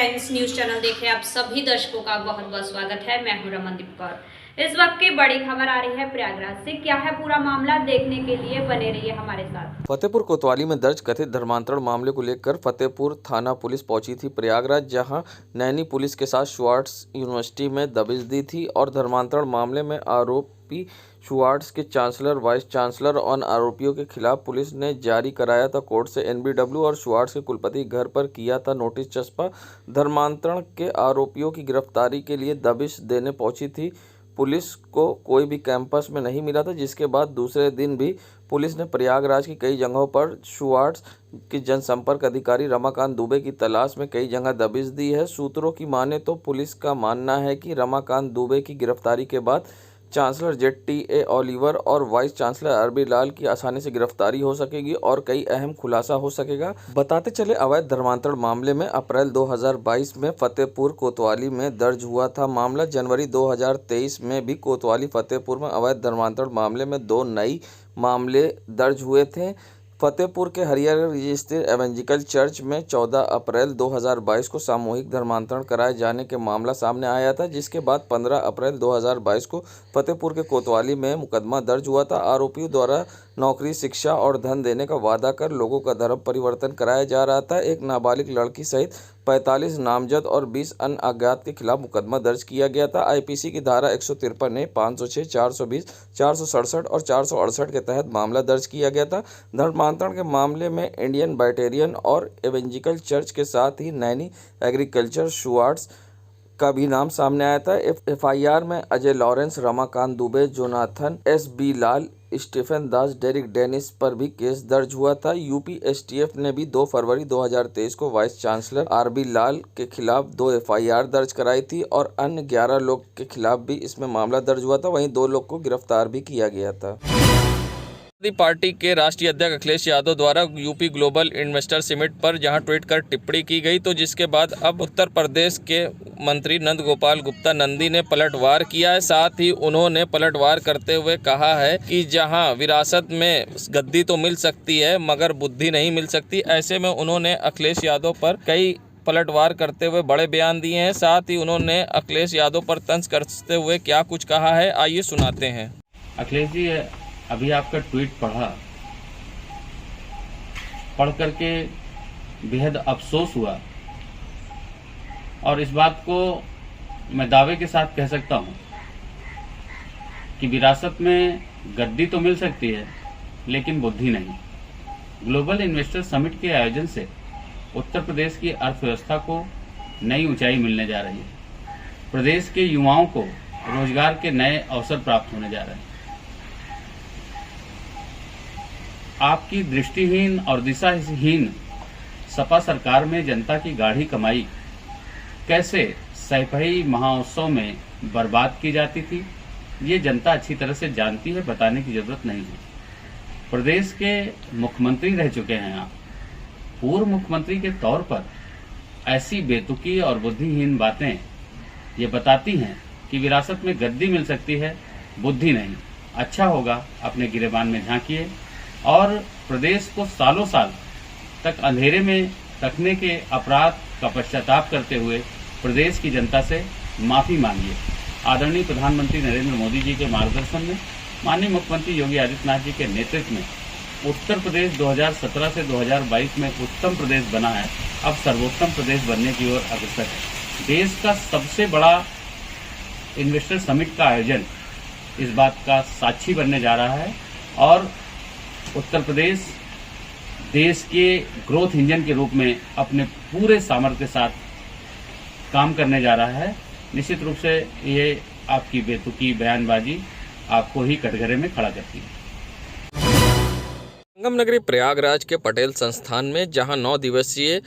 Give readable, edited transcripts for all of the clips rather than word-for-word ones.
Friends, news channel देखे आप सभी दर्शकों का बहुत बहुत स्वागत है। मैं हूं रमनदीप कौर। इस वक्त की बड़ी खबर आ रही है प्रयागराज से। क्या है पूरा मामला, देखने के लिए बने रहिए हमारे साथ। फतेहपुर कोतवाली में दर्ज कथित धर्मांतरण मामले को लेकर फतेहपुर थाना पुलिस पहुंची थी प्रयागराज, जहां नैनी पुलिस के साथ शुवार्ट्स यूनिवर्सिटी में दबिश दी थी और धर्मांतरण मामले में आरोपी शुवार्ट्स के चांसलर, वाइस चांसलर और आरोपियों के खिलाफ पुलिस ने जारी कराया था कोर्ट से एनबीडब्ल्यू और शुवार्ट्स के कुलपति घर पर किया था नोटिस चस्पा। धर्मांतरण के आरोपियों की गिरफ्तारी के लिए दबिश देने पहुंची थी। पुलिस को कोई भी कैंपस में नहीं मिला था, जिसके बाद दूसरे दिन भी पुलिस ने प्रयागराज की कई जगहों पर शुवार्ट्स के जनसंपर्क अधिकारी रमाकांत दुबे की तलाश में कई जगह दबिश दी है। सूत्रों की माने तो पुलिस का मानना है कि रमाकांत दुबे की गिरफ्तारी के बाद चांसलर ZTA ओलिवर और वाइस चांसलर आरबी लाल की आसानी से गिरफ्तारी हो सकेगी और कई अहम खुलासा हो सकेगा। बताते चले, अवैध धर्मांतरण मामले में अप्रैल 2022 में फतेहपुर कोतवाली में दर्ज हुआ था मामला। जनवरी 2023 में भी कोतवाली फतेहपुर में अवैध धर्मांतरण मामले में 2 नई मामले दर्ज हुए थे। फतेहपुर के हरिहरगंज स्थित एवेंजिकल चर्च में 14 अप्रैल 2022 को सामूहिक धर्मांतरण कराए जाने के मामला सामने आया था, जिसके बाद 15 अप्रैल 2022 को फतेहपुर के कोतवाली में मुकदमा दर्ज हुआ था। आरोपियों द्वारा नौकरी, शिक्षा और धन देने का वादा कर लोगों का धर्म परिवर्तन कराया जा रहा था। एक नाबालिग लड़की सहित 45 नामजद और 20 अन्य अज्ञात के खिलाफ मुकदमा दर्ज किया गया था। आईपीसी की धारा 153 A, 506, 420, 467 और 468 के तहत मामला दर्ज किया गया था। धर्मांतरण के मामले में इंडियन बैटेरियन और एवेंजिकल चर्च के साथ ही नैनी एग्रीकल्चर शुवार्ट्स का भी नाम सामने आया था। FIR में Ajay Lawrence, Ramakant Dubey, Jonathan SB लाल, स्टीफन दास, डेरिक डेनिस पर भी केस दर्ज हुआ था। यूपी STF ने भी 2 फरवरी 2023 को वाइस चांसलर RB लाल के खिलाफ 2 FIR दर्ज कराई थी और अन्य 11 लोग के खिलाफ भी इसमें मामला दर्ज हुआ था। वहीं 2 लोग को गिरफ्तार भी किया गया था। पार्टी के राष्ट्रीय अध्यक्ष अखिलेश यादव द्वारा यूपी ग्लोबल इन्वेस्टर समिट पर जहां ट्वीट कर टिप्पणी की गई, तो जिसके बाद अब उत्तर प्रदेश के मंत्री नंद गोपाल गुप्ता नंदी ने पलटवार किया है। साथ ही उन्होंने पलटवार करते हुए कहा है कि जहां विरासत में गद्दी तो मिल सकती है मगर बुद्धि नहीं मिल सकती। ऐसे में उन्होंने अखिलेश यादव पर कई पलटवार करते हुए बड़े बयान दिए हैं। साथ ही उन्होंने अखिलेश यादव पर तंज कसते हुए क्या कुछ कहा है, आइए सुनाते हैं। अखिलेश जी, अभी आपका ट्वीट पढ़ करके बेहद अफसोस हुआ और इस बात को मैं दावे के साथ कह सकता हूं कि विरासत में गद्दी तो मिल सकती है लेकिन बुद्धि नहीं। ग्लोबल इन्वेस्टर समिट के आयोजन से उत्तर प्रदेश की अर्थव्यवस्था को नई ऊंचाई मिलने जा रही है। प्रदेश के युवाओं को रोजगार के नए अवसर प्राप्त होने जा रहे हैं। आपकी दृष्टिहीन और दिशाहीन सपा सरकार में जनता की गाढ़ी कमाई कैसे सैफई महोत्सव में बर्बाद की जाती थी, ये जनता अच्छी तरह से जानती है, बताने की जरूरत नहीं है। प्रदेश के मुख्यमंत्री रह चुके हैं आप। पूर्व मुख्यमंत्री के तौर पर ऐसी बेतुकी और बुद्धिहीन बातें ये बताती हैं कि विरासत में गद्दी मिल सकती है, बुद्धि नहीं। अच्छा होगा अपने गिरेबान में झांकिए और प्रदेश को सालों साल तक अंधेरे में रखने के अपराध का पश्चाताप करते हुए प्रदेश की जनता से माफी मांगिए। आदरणीय प्रधानमंत्री नरेंद्र मोदी जी के मार्गदर्शन में, माननीय मुख्यमंत्री योगी आदित्यनाथ जी के नेतृत्व में उत्तर प्रदेश 2017 से 2022 में उत्तम प्रदेश बना है, अब सर्वोत्तम प्रदेश बनने की ओर अग्रसर है। देश का सबसे बड़ा इन्वेस्टर समिट का आयोजन इस बात का साक्षी बनने जा रहा है और उत्तर प्रदेश देश के ग्रोथ इंजन के रूप में अपने पूरे सामर्थ्य के साथ काम करने जा रहा है। निश्चित रूप से ये आपकी बेतुकी बयानबाजी आपको ही कटघरे में खड़ा करती है। संगम नगरी प्रयागराज के पटेल संस्थान में जहां 9 दिवसीय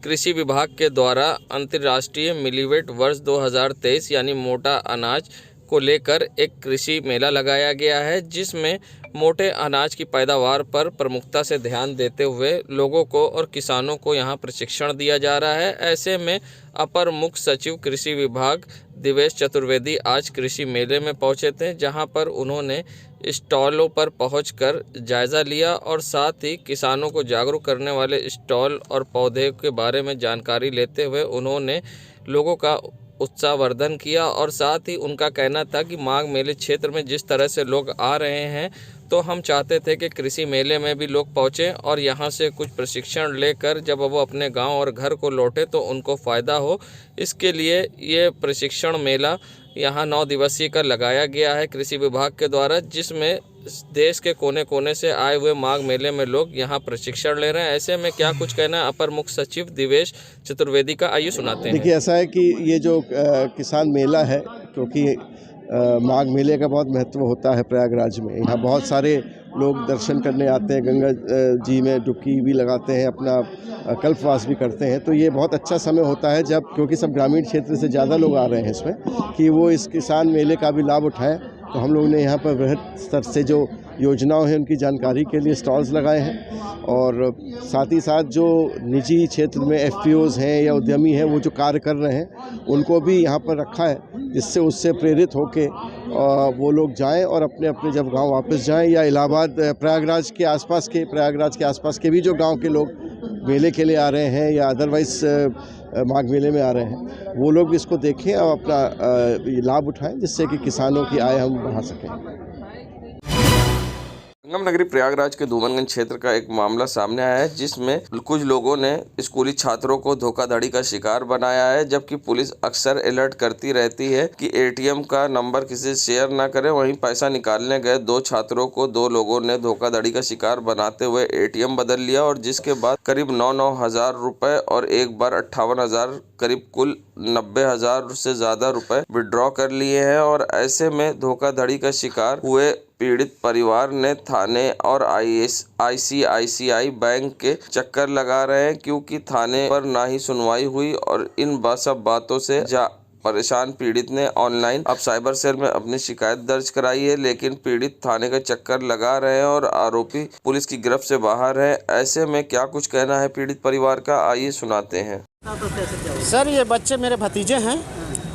कृषि विभाग के द्वारा अंतर्राष्ट्रीय मिलीवेट वर्ष 2023 यानी मोटा अनाज को लेकर एक कृषि मेला लगाया गया है, जिसमें मोटे अनाज की पैदावार पर प्रमुखता से ध्यान देते हुए लोगों को और किसानों को यहाँ प्रशिक्षण दिया जा रहा है। ऐसे में अपर मुख्य सचिव कृषि विभाग दिवेश चतुर्वेदी आज कृषि मेले में पहुंचे थे, जहां पर उन्होंने स्टॉलों पर पहुंचकर जायज़ा लिया और साथ ही किसानों को जागरूक करने वाले स्टॉल और पौधे के बारे में जानकारी लेते हुए उन्होंने लोगों का उत्साहवर्धन किया। और साथ ही उनका कहना था कि माघ मेले क्षेत्र में जिस तरह से लोग आ रहे हैं, तो हम चाहते थे कि कृषि मेले में भी लोग पहुँचें और यहाँ से कुछ प्रशिक्षण लेकर जब वो अपने गांव और घर को लौटे तो उनको फ़ायदा हो। इसके लिए ये प्रशिक्षण मेला यहाँ 9 दिवसीय का लगाया गया है कृषि विभाग के द्वारा, जिसमें देश के कोने कोने से आए हुए माघ मेले में लोग यहाँ प्रशिक्षण ले रहे हैं। ऐसे में क्या कुछ कहना है अपर मुख्य सचिव दिवेश चतुर्वेदी का, आइए सुनाते हैं। देखिए, ऐसा है कि ये जो किसान मेला है, क्योंकि माघ मेले का बहुत महत्व होता है प्रयागराज में। यहाँ बहुत सारे लोग दर्शन करने आते हैं, गंगा जी में डुबकी भी लगाते हैं, अपना कल्पवास भी करते हैं। तो ये बहुत अच्छा समय होता है जब, क्योंकि सब ग्रामीण क्षेत्र से ज़्यादा लोग आ रहे हैं इसमें, कि वो इस किसान मेले का भी लाभ उठाएं। तो हम लोगों ने यहाँ पर बृहद स्तर से जो योजनाओं हैं उनकी जानकारी के लिए स्टॉल्स लगाए हैं, और साथ ही साथ जो निजी क्षेत्र में एफपीओज़ हैं या उद्यमी हैं वो जो कार्य कर रहे हैं उनको भी यहाँ पर रखा है, जिससे उससे प्रेरित होके वो लोग जाएं और अपने अपने जब गांव वापस जाएं, या इलाहाबाद प्रयागराज के आसपास के भी जो गांव के लोग मेले के लिए आ रहे हैं या अदरवाइज माघ मेले में आ रहे हैं, वो लोग भी इसको देखें और अपना लाभ उठाएं, जिससे कि किसानों की आय हम बढ़ा सकें। संगम नगरी प्रयागराज के धूमनगंज क्षेत्र का एक मामला सामने आया है, जिसमें कुछ लोगों ने स्कूली छात्रों को धोखाधड़ी का शिकार बनाया है। जबकि पुलिस अक्सर अलर्ट करती रहती है कि एटीएम का नंबर किसी से शेयर ना करें। वहीं पैसा निकालने गए 2 छात्रों को 2 लोगों ने धोखाधड़ी का शिकार बनाते हुए एटीएम बदल लिया, और जिसके बाद करीब 9 हज़ार रुपए और एक बार 58,000, करीब कुल 90,000 से ज़्यादा रुपए विड्रॉ कर लिए हैं। और ऐसे में धोखाधड़ी का शिकार हुए पीड़ित परिवार ने थाने और आईसीआईसीआई बैंक के चक्कर लगा रहे हैं, क्योंकि थाने पर ना ही सुनवाई हुई। और इन सब बातों से परेशान पीड़ित ने ऑनलाइन अब साइबर सेल में अपनी शिकायत दर्ज कराई है, लेकिन पीड़ित थाने का चक्कर लगा रहे हैं और आरोपी पुलिस की गिरफ्त से बाहर है। ऐसे में क्या कुछ कहना है पीड़ित परिवार का, आइए सुनाते हैं। सर, ये बच्चे मेरे भतीजे हैं,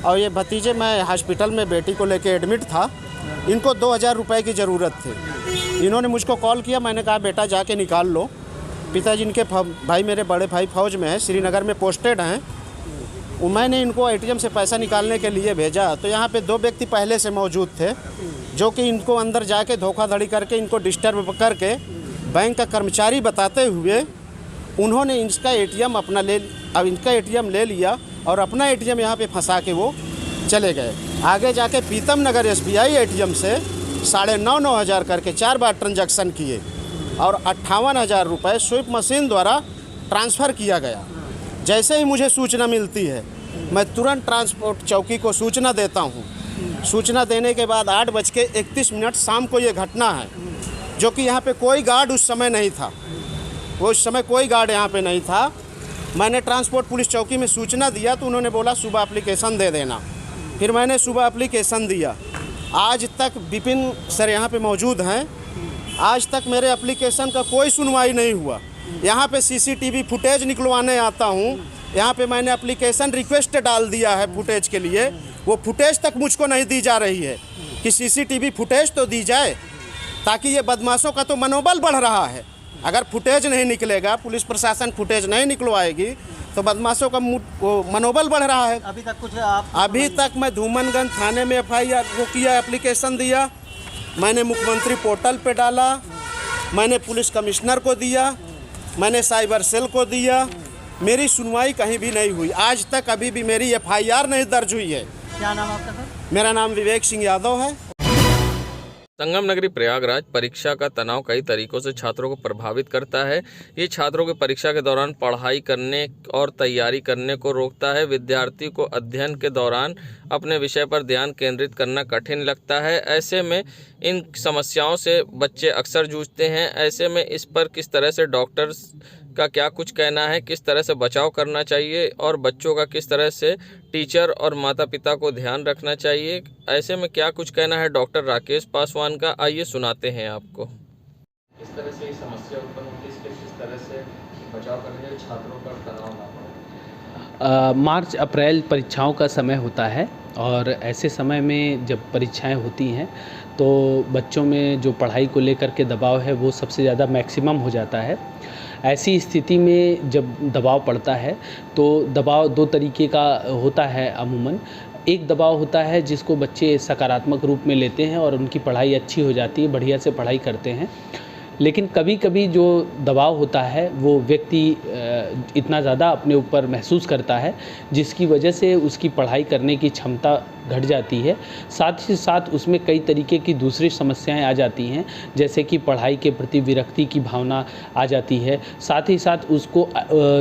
और ये भतीजे, मैं हॉस्पिटल में बेटी को लेके एडमिट था। इनको 2,000 रुपये की ज़रूरत थी। इन्होंने मुझको कॉल किया, मैंने कहा बेटा जाके निकाल लो। पिताजी इनके भाई, मेरे बड़े भाई फ़ौज में हैं, श्रीनगर में पोस्टेड हैं। मैंने इनको एटीएम से पैसा निकालने के लिए भेजा, तो यहाँ पे 2 व्यक्ति पहले से मौजूद थे, जो कि इनको अंदर जाके धोखाधड़ी करके इनको डिस्टर्ब करके बैंक का कर्मचारी बताते हुए उन्होंने इनका एटीएम ले लिया और अपना एटीएम यहाँ पे फंसा के वो चले गए। आगे जाके पीतम नगर SBI एटीएम से 9,500 हज़ार करके 4 बार ट्रांजैक्शन किए और 58,000 रुपये स्विप मशीन द्वारा ट्रांसफ़र किया गया। जैसे ही मुझे सूचना मिलती है, मैं तुरंत ट्रांसपोर्ट चौकी को सूचना देता हूँ। सूचना देने के बाद 8:31 शाम को ये घटना है, जो कि यहाँ पे कोई गार्ड उस समय नहीं था। उस समय कोई गार्ड यहाँ पे नहीं था। मैंने ट्रांसपोर्ट पुलिस चौकी में सूचना दिया, तो उन्होंने बोला सुबह एप्लीकेशन दे देना। फिर मैंने सुबह एप्लीकेशन दिया। आज तक विपिन सर यहाँ पे मौजूद हैं, आज तक मेरे एप्लीकेशन का कोई सुनवाई नहीं हुआ। यहाँ पे CCTV फुटेज निकलवाने आता हूँ, यहाँ पे मैंने एप्लीकेशन रिक्वेस्ट डाल दिया है फुटेज के लिए, वो फुटेज तक मुझको नहीं दी जा रही है कि CCTV फुटेज तो दी जाए, ताकि ये बदमाशों का तो मनोबल बढ़ रहा है। अगर फुटेज नहीं निकलेगा, पुलिस प्रशासन फुटेज नहीं निकलवाएगी, तो बदमाशों का मनोबल बढ़ रहा है। अभी तक मैं धूमनगंज थाने में FIR को किया, एप्लीकेशन दिया, मैंने मुख्यमंत्री पोर्टल पे डाला, मैंने पुलिस कमिश्नर को दिया, मैंने साइबर सेल को दिया, मेरी सुनवाई कहीं भी नहीं हुई। आज तक अभी भी मेरी FIR नहीं दर्ज हुई है। क्या नाम आपका सर? मेरा नाम विवेक सिंह यादव है। संगम नगरी प्रयागराज परीक्षा का तनाव कई तरीकों से छात्रों को प्रभावित करता है। ये छात्रों की परीक्षा के दौरान पढ़ाई करने और तैयारी करने को रोकता है। विद्यार्थी को अध्ययन के दौरान अपने विषय पर ध्यान केंद्रित करना कठिन लगता है। ऐसे में इन समस्याओं से बच्चे अक्सर जूझते हैं। ऐसे में इस पर किस तरह से डॉक्टर्स का क्या कुछ कहना है, किस तरह से बचाव करना चाहिए और बच्चों का किस तरह से टीचर और माता पिता को ध्यान रखना चाहिए, ऐसे में क्या कुछ कहना है डॉक्टर राकेश पासवान का, आइए सुनाते हैं आपको। किस तरह से समस्या उत्पन्न होती है, किस तरह से बचाव करने के छात्रों पर तनाव ना पड़े। मार्च अप्रैल परीक्षाओं का समय होता है और ऐसे समय में जब परीक्षाएं होती हैं तो बच्चों में जो पढ़ाई को लेकर के दबाव है वो सबसे ज़्यादा मैक्सिमम हो जाता है। ऐसी स्थिति में जब दबाव पड़ता है तो दबाव दो तरीके का होता है अमूमन। एक दबाव होता है जिसको बच्चे सकारात्मक रूप में लेते हैं और उनकी पढ़ाई अच्छी हो जाती है, बढ़िया से पढ़ाई करते हैं। लेकिन कभी कभी जो दबाव होता है वो व्यक्ति इतना ज़्यादा अपने ऊपर महसूस करता है जिसकी वजह से उसकी पढ़ाई करने की क्षमता घट जाती है। साथ ही साथ उसमें कई तरीके की दूसरी समस्याएं आ जाती हैं, जैसे कि पढ़ाई के प्रति विरक्ति की भावना आ जाती है। साथ ही साथ उसको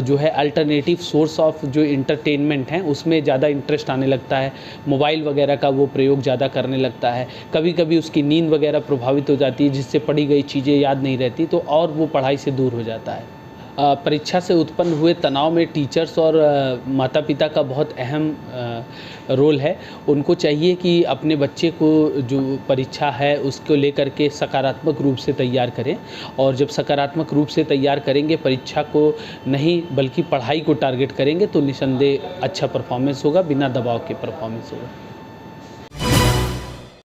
जो है अल्टरनेटिव सोर्स ऑफ जो इंटरटेनमेंट हैं उसमें ज़्यादा इंटरेस्ट आने लगता है, मोबाइल वगैरह का वो प्रयोग ज़्यादा करने लगता है। कभी कभी उसकी नींद वगैरह प्रभावित हो जाती है जिससे पढ़ी गई चीज़ें याद नहीं रहती, तो और वो पढ़ाई से दूर हो जाता है। परीक्षा से उत्पन्न हुए तनाव में टीचर्स और माता पिता का बहुत अहम रोल है। उनको चाहिए कि अपने बच्चे को जो परीक्षा है उसको लेकर के सकारात्मक रूप से तैयार करें, और जब सकारात्मक रूप से तैयार करेंगे, परीक्षा को नहीं बल्कि पढ़ाई को टारगेट करेंगे, तो निसंदेह अच्छा परफॉर्मेंस होगा, बिना दबाव के परफॉर्मेंस होगा।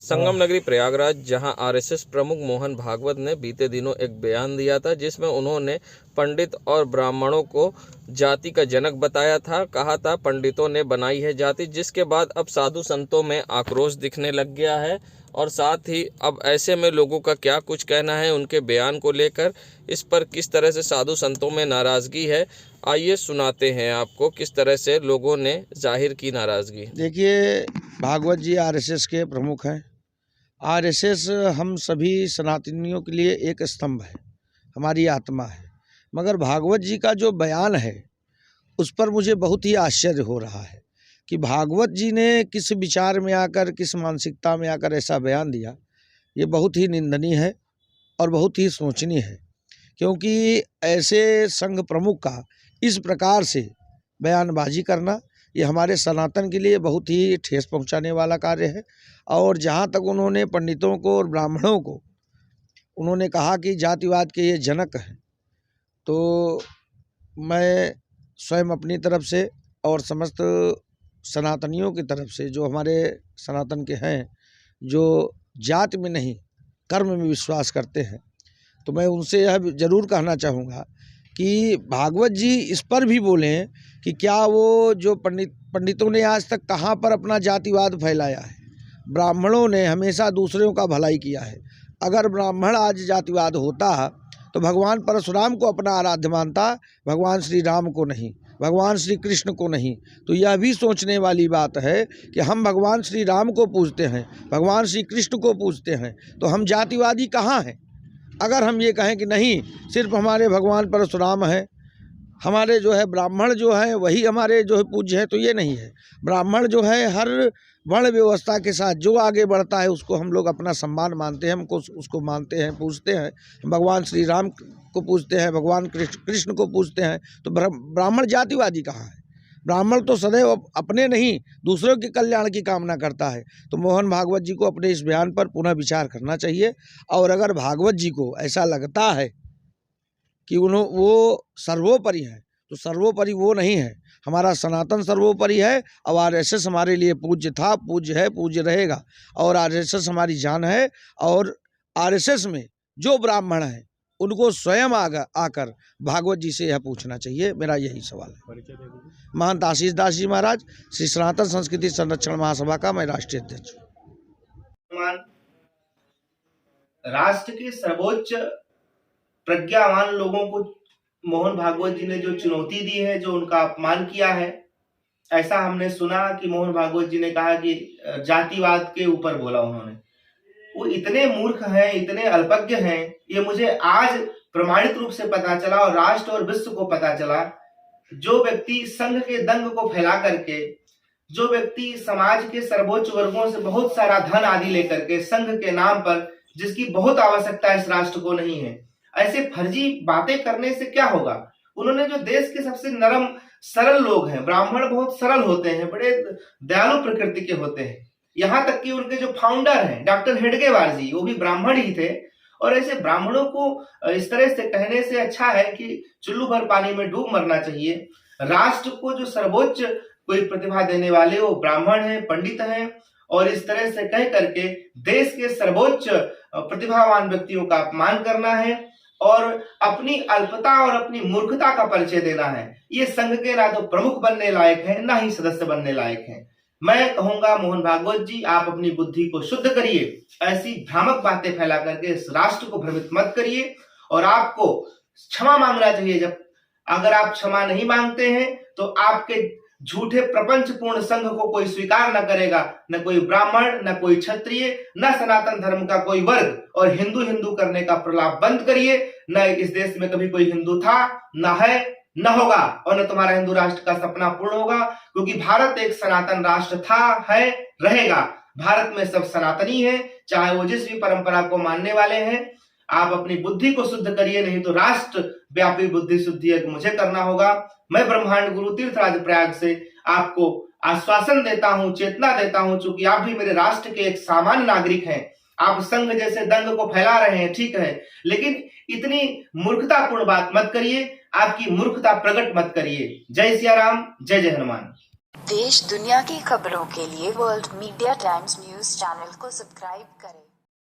संगम नगरी प्रयागराज, जहां आरएसएस प्रमुख मोहन भागवत ने बीते दिनों एक बयान दिया था जिसमें उन्होंने पंडित और ब्राह्मणों को जाति का जनक बताया था। कहा था पंडितों ने बनाई है जाति, जिसके बाद अब साधु संतों में आक्रोश दिखने लग गया है। और साथ ही अब ऐसे में लोगों का क्या कुछ कहना है उनके बयान को लेकर, इस पर किस तरह से साधु संतों में नाराज़गी है, आइए सुनाते हैं आपको किस तरह से लोगों ने जाहिर की नाराज़गी। देखिए, भागवत जी आरएसएस के प्रमुख हैं। आरएसएस हम सभी सनातनियों के लिए एक स्तंभ है, हमारी आत्मा है। मगर भागवत जी का जो बयान है उस पर मुझे बहुत ही आश्चर्य हो रहा है कि भागवत जी ने किस विचार में आकर, किस मानसिकता में आकर ऐसा बयान दिया। ये बहुत ही निंदनीय है और बहुत ही सोचनीय है, क्योंकि ऐसे संघ प्रमुख का इस प्रकार से बयानबाजी करना ये हमारे सनातन के लिए बहुत ही ठेस पहुंचाने वाला कार्य है। और जहाँ तक उन्होंने पंडितों को और ब्राह्मणों को उन्होंने कहा कि जातिवाद के ये जनक हैं, तो मैं स्वयं अपनी तरफ से और समस्त सनातनियों की तरफ से, जो हमारे सनातन के हैं, जो जाति में नहीं कर्म में विश्वास करते हैं, तो मैं उनसे यह ज़रूर कहना चाहूँगा कि भागवत जी इस पर भी बोलें कि क्या वो जो पंडितों ने आज तक कहाँ पर अपना जातिवाद फैलाया है। ब्राह्मणों ने हमेशा दूसरों का भलाई किया है। अगर ब्राह्मण आज जातिवाद होता तो भगवान परशुराम को अपना आराध्य मानता, भगवान श्री राम को नहीं, भगवान श्री कृष्ण को नहीं। तो यह भी सोचने वाली बात है कि हम भगवान श्री राम को पूजते हैं, भगवान श्री कृष्ण को पूजते हैं, तो हम जातिवादी कहाँ हैं। अगर हम ये कहें कि नहीं, सिर्फ हमारे भगवान परशुराम हैं, हमारे जो है ब्राह्मण जो है वही हमारे जो है पूज्य है, तो ये नहीं है। ब्राह्मण जो है हर वर्ण व्यवस्था के साथ जो आगे बढ़ता है उसको हम लोग अपना सम्मान मानते हैं, हमको उसको मानते हैं, पूजते हैं। भगवान श्री राम को पूजते हैं, भगवान कृष्ण को पूजते हैं, तो ब्राह्मण जातिवादी कहाँ है। ब्राह्मण तो सदैव अपने नहीं दूसरों के कल्याण की कामना करता है। तो मोहन भागवत जी को अपने इस बयान पर पुनः विचार करना चाहिए। और अगर भागवत जी को ऐसा लगता है कि वो सर्वोपरि है, तो सर्वोपरि वो नहीं है। हमारा सनातन सर्वोपरि है और आरएसएस हमारे लिए पूज्य था, पूज्य है, पूज्य रहेगा। और आरएसएस हमारी जान है। और आरएसएस में जो ब्राह्मण हैं उनको स्वयं आकर भागवत जी से यह पूछना चाहिए। मेरा यही सवाल है। महंत आशीष दास जी महाराज, श्री सनातन संस्कृति संरक्षण महासभा का मैं राष्ट्रीय अध्यक्ष हूँ। राष्ट्र के सर्वोच्च प्रज्ञावान लोगों को मोहन भागवत जी ने जो चुनौती दी है, जो उनका अपमान किया है, ऐसा हमने सुना कि मोहन भागवत जी ने कहा कि जातिवाद के ऊपर बोला उन्होंने। वो इतने मूर्ख हैं, इतने अल्पज्ञ हैं, ये मुझे आज प्रमाणित रूप से पता चला और राष्ट्र और विश्व को पता चला। जो व्यक्ति संघ के दंग को फैला करके, जो व्यक्ति समाज के सर्वोच्च वर्गों से बहुत सारा धन आदि लेकर के संघ के नाम पर, जिसकी बहुत आवश्यकता इस राष्ट्र को नहीं है, ऐसे फर्जी बातें करने से क्या होगा। उन्होंने जो देश के सबसे नरम सरल लोग हैं, ब्राह्मण बहुत सरल होते हैं, बड़े दयालु प्रकृति के होते हैं, यहाँ तक कि उनके जो फाउंडर हैं डॉक्टर हेडगेवार जी, वो भी ब्राह्मण ही थे। और ऐसे ब्राह्मणों को इस तरह से कहने से अच्छा है कि चुल्लू भर पानी में डूब मरना चाहिए। राष्ट्र को जो सर्वोच्च कोई प्रतिभा देने वाले वो ब्राह्मण हैं, पंडित हैं, और इस तरह से कह करके देश के सर्वोच्च प्रतिभावान व्यक्तियों का अपमान करना है और अपनी अल्पता और अपनी मूर्खता का परिचय देना है। ये संघ के ना तो प्रमुख बनने लायक है, ना ही सदस्य बनने लायक है। मैं कहूंगा मोहन भागवत जी, आप अपनी बुद्धि को शुद्ध करिए, ऐसी भ्रामक बातें फैला करके इस राष्ट्र को भ्रमित मत करिए। और आपको क्षमा मांगना चाहिए। जब अगर आप क्षमा नहीं मांगते हैं तो आपके झूठे प्रपंचपूर्ण संघ को कोई स्वीकार न करेगा, न कोई ब्राह्मण, न कोई क्षत्रिय, न सनातन धर्म का कोई वर्ग। और हिंदू हिंदू करने का प्रलाप बंद करिए। न इस देश में कभी कोई हिंदू था, न है, न होगा, और न तुम्हारा हिंदू राष्ट्र का सपना पूर्ण होगा, क्योंकि भारत एक सनातन राष्ट्र था, है, रहेगा। भारत में सब सनातनी है, चाहे वो जिस भी परंपरा को मानने वाले हैं। आप अपनी बुद्धि को शुद्ध करिए, नहीं तो राष्ट्र व्यापी बुद्धि शुद्धि मुझे करना होगा। मैं ब्रह्मांड गुरु तीर्थराज प्रयाग से आपको आश्वासन देता हूं, चेतना देता हूं, चूंकि आप भी मेरे राष्ट्र के एक सामान्य नागरिक हैं। आप संघ जैसे दंग को फैला रहे हैं, ठीक है, लेकिन इतनी मूर्खतापूर्ण बात मत करिए, आपकी मूर्खता प्रकट मत करिए। जय सिया राम, जय जय हनुमान। देश दुनिया की खबरों के लिए world media times news channel को सब्सक्राइब करें।